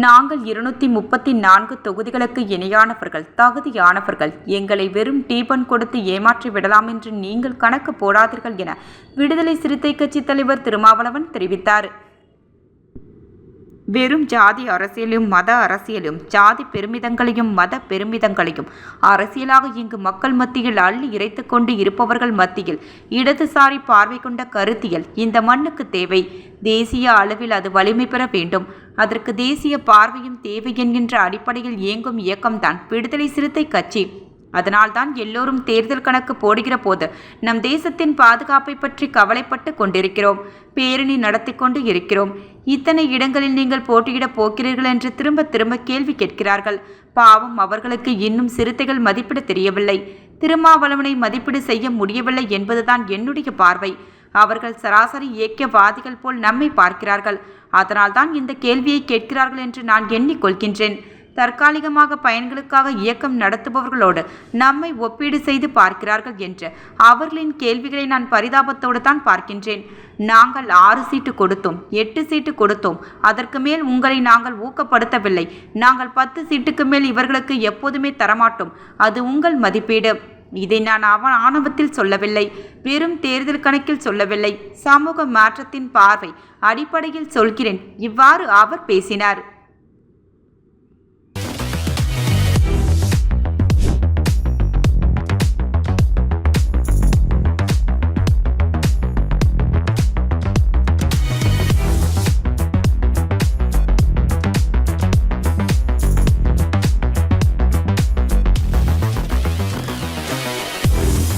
நாங்கள் 234 தொகுதிகளுக்கு இணையானவர்கள், தகுதியானவர்கள். எங்களை வெறும் டீபன் கொடுத்து ஏமாற்றி விடலாம் என்று நீங்கள் கணக்கு போடாதீர்கள் என விடுதலை சிறுத்தை கட்சி தலைவர் திருமாவளவன் தெரிவித்தார். வெறும் ஜாதி அரசியலும் மத அரசியலும், ஜாதி பெருமிதங்களையும் மத பெருமிதங்களையும் அரசியலாக இங்கு மக்கள் மத்தியில் அள்ளி இறைத்து கொண்டு இருப்பவர்கள் மத்தியில் இடதுசாரி பார்வை கொண்ட கருத்தியல் இந்த மண்ணுக்கு தேவை. தேசிய அளவில் அது வலிமை பெற வேண்டும். அதற்கு தேசிய பார்வையும் தேவை என்கின்ற அடிப்படையில் இயங்கும் இயக்கம்தான் விடுதலை சிறுத்தை கட்சி. அதனால்தான் எல்லோரும் தேர்தல் கணக்கு போடுகிற போது நம் தேசத்தின் பாதுகாப்பை பற்றி கவலைப்பட்டு கொண்டிருக்கிறோம். பேரணி நடத்தி கொண்டு இருக்கிறோம். இத்தனை இடங்களில் நீங்கள் போட்டியிடப் போகிறீர்கள் என்று திரும்ப திரும்ப கேள்வி கேட்கிறார்கள். பாவம், அவர்களுக்கு இன்னும் சிறுத்தைகள் மதிப்பிட தெரியவில்லை. திருமாவளவனை மதிப்பீடு செய்ய முடியவில்லை என்பதுதான் என்னுடைய பார்வை. அவர்கள் சராசரி இயக்கவாதிகள் போல் நம்மை பார்க்கிறார்கள். அதனால்தான் இந்த கேள்வியை கேட்கிறார்கள் என்று நான் எண்ணிக்கொள்கின்றேன். தற்காலிகமாக பயன்களுக்காக இயக்கம் நடத்துபவர்களோடு நம்மை ஒப்பீடு செய்து பார்க்கிறார்கள் என்று அவர்களின் கேள்விகளை நான் பரிதாபத்தோடு தான் பார்க்கின்றேன். நாங்கள் 6 சீட்டு கொடுத்தோம், 8 சீட்டு கொடுத்தோம். அதற்கு மேல் உங்களை நாங்கள் ஊக்கப்படுத்தவில்லை. நாங்கள் 10 சீட்டுக்கு மேல் இவர்களுக்கு எப்போதுமே தரமாட்டோம். அது உங்கள் மதிப்பீடு. இதை நான் ஆணவத்தில் சொல்லவில்லை, வெறும் தேர்தல் கணக்கில் சொல்லவில்லை. சமூக மாற்றத்தின் பார்வை அடிப்படையில் சொல்கிறேன். இவ்வாறு அவர் பேசினார்.